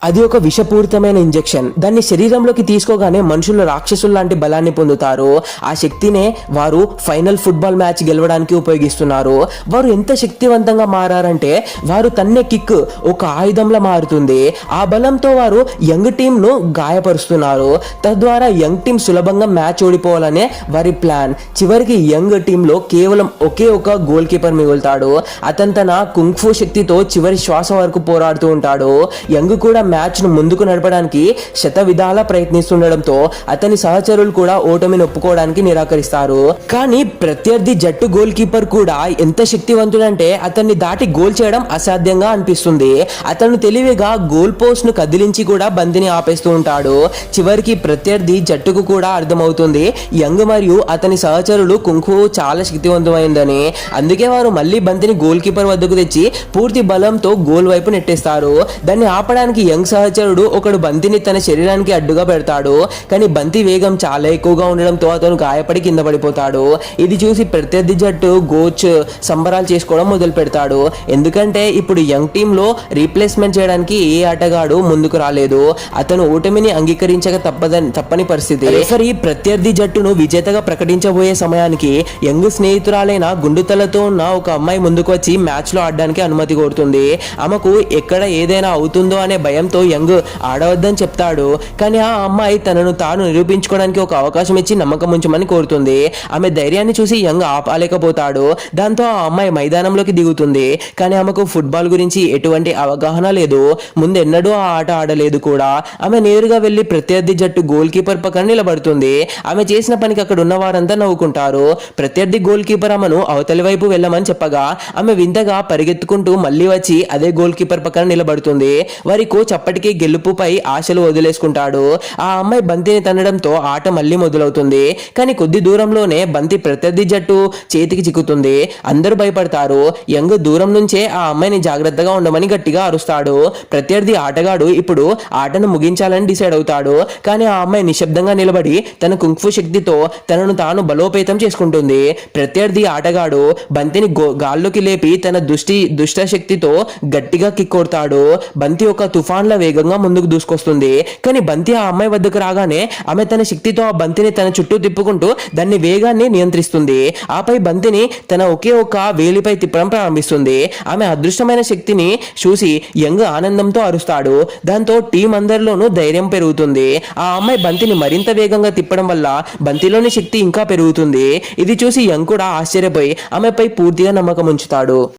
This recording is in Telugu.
అది ఒక విషపూరితమైన ఇంజెక్షన్. దాన్ని శరీరంలోకి తీసుకోగానే మనుషులు రాక్షసులు లాంటి బలాన్ని పొందుతారు. ఆ శక్తినే వారు ఫైనల్ ఫుట్బాల్ మ్యాచ్ గెలవడానికి ఉపయోగిస్తున్నారు. వారు ఎంత శక్తివంతంగా మారారంటే వారు తన్నే కిక్ ఒక ఆయుధంలా మారుతుంది. ఆ బలంతో వారు యంగ్ టీమ్ ను గాయపరుస్తున్నారు. తద్వారా యంగ్ టీం సులభంగా మ్యాచ్ ఓడిపోవాలనే వారి ప్లాన్. చివరికి యంగ్ టీమ్ లో కేవలం ఒకే ఒక గోల్ కీపర్ మిగులుతాడు. అతను తన కుంగ్ఫు శక్తితో చివరి శ్వాస వరకు పోరాడుతూ ఉంటాడు. యంగ్ కూడా మ్యాచ్ ను ముందుకు నడపడానికి శత విధాలా ప్రయత్నిస్తుండడంతో అతని సహచరులు కూడా ఓటమిని ఒప్పుకోవడానికి నిరాకరిస్తారు. కానీ ప్రత్యర్థి జట్టు గోల్ కీపర్ కూడా ఎంత శక్తివంతుడంటే అతన్ని దాటి గోల్ చేయడం అసాధ్యంగా అనిపిస్తుంది. అతను తెలివిగా గోల్ పోస్ట్ ను కదిలించి కూడా బంతిని ఆపేస్తూ ఉంటాడు. చివరికి ప్రత్యర్థి జట్టుకు కూడా అర్థమవుతుంది యంగ్ మరియు అతని సహచరులు కుంఫు చాలా శక్తివంతమైందని. అందుకే వారు మళ్ళీ బంతిని గోల్ కీపర్ వద్దకు తెచ్చి పూర్తి బలంతో గోల్ వైపు నెట్టేస్తారు. దాన్ని ఆపడానికి యంగ్ సహచరుడు ఒకడు బంతిని తన శరీరానికి అడ్డుగా పెడతాడు. కానీ బంతి వేగం చాలా ఎక్కువగా ఉండడంతో అతను గాయపడి కింద పడిపోతాడు. ఇది చూసి ప్రత్యర్థి జట్టు కోచ్ సంబరాలు చేసుకోవడం మొదలు పెడతాడు. ఎందుకంటే ఇప్పుడు యంగ్ టీమ్ లో రీప్లేస్మెంట్ చేయడానికి ఏ ఆటగాడు ముందుకు రాలేదు. అతను ఓటమిని అంగీకరించక తప్పని పరిస్థితి. రెఫరీ ప్రత్యర్థి జట్టును విజేతగా ప్రకటించబోయే సమయానికి యంగ్ స్నేహితురాలైన గుండుతలతో ఉన్న ఒక అమ్మాయి ముందుకు వచ్చి మ్యాచ్ లో ఆడడానికి అనుమతి కోరుతుంది. ఆమెకు ఎక్కడ ఏదైనా అవుతుందో అనే భయంతో యంగ్ ఆడవద్దని చెప్తాడు. కానీ ఆ అమ్మాయి తనను తాను నిరూపించుకోవడానికి ఒక అవకాశం ఇచ్చి నమ్మకం ఉంచమని కోరుతుంది. ఆమె ధైర్యాన్ని చూసి యంగ్ ఆపలేకపోతాడు. దాంతో ఆ అమ్మాయి మైదానంలోకి దిగుతుంది. కానీ ఆమెకు ఫుట్బాల్ గురించి ఎటువంటి అవగాహన లేదు. ముందెన్నడూ ఆ ఆట ఆడలేదు కూడా. ఆమె నేరుగా వెళ్లి ప్రత్యర్థి జట్టు గోల్ కీపర్ పక్కన నిలబడుతుంది. ఆమె చేసిన పనికి అక్కడ ఉన్న వారంతా నవ్వుకుంటారు. ప్రత్యర్థి గోల్ కీపర్ ఆమెను అవతలి వైపు వెళ్ళమని చెప్పగా ఆమె వింతగా పరిగెత్తుకుంటూ మళ్ళీ వచ్చి అదే గోల్ కీపర్ పక్కన నిలబడుతుంది. వారి కోచ్ అప్పటికే గెలుపుపై ఆశలు వదిలేసుకుంటాడు. ఆ అమ్మాయి బంతిని తన్నడంతో ఆట మళ్ళీ మొదలవుతుంది. కానీ కొద్ది దూరంలోనే బంతి ప్రత్యర్థి జట్టు చేతికి చిక్కుతుంది. అందరూ భయపడతారు. యంగ్ దూరం నుంచే ఆ అమ్మాయిని జాగ్రత్తగా ఉండమని గట్టిగా అరుస్తాడు. ప్రత్యర్థి ఆటగాడు ఇప్పుడు ఆటను ముగించాలని డిసైడ్ అవుతాడు. కానీ ఆ అమ్మాయి నిశ్శబ్దంగా నిలబడి తన కుంగ్ఫు శక్తితో తనను తాను బలోపేతం చేసుకుంటుంది. ప్రత్యర్థి ఆటగాడు బంతిని గాల్లోకి లేపి తన దుష్ట శక్తితో గట్టిగా కిక్ కొడతాడు. బంతి ఒక తుఫాన్ల వేగంగా ముందుకు దూసుకొస్తుంది. కానీ బంతి ఆ అమ్మాయి వద్దకు రాగానే ఆమె తన శక్తితో ఆ బంతిని తన చుట్టూ తిప్పుకుంటూ దాన్ని వేగాన్ని నియంత్రిస్తుంది. ఆపై బంతిని తన ఒకే ఒక వేలిపై తిప్పడం ప్రారంభిస్తుంది. ఆమె అదృష్టమైన శక్తిని చూసి యంగ్ ఆనందంతో అరుస్తాడు. దాంతో టీం అందరిలోనూ ధైర్యం పెరుగుతుంది. ఆ అమ్మాయి బంతిని మరింత వేగంగా తిప్పడం వల్ల బంతిలోని శక్తి ఇంకా పెరుగుతుంది. ఇది చూసి యంగ్ కూడా ఆశ్చర్యపోయి ఆమెపై పూర్తిగా నమ్మకం ఉంచుతాడు.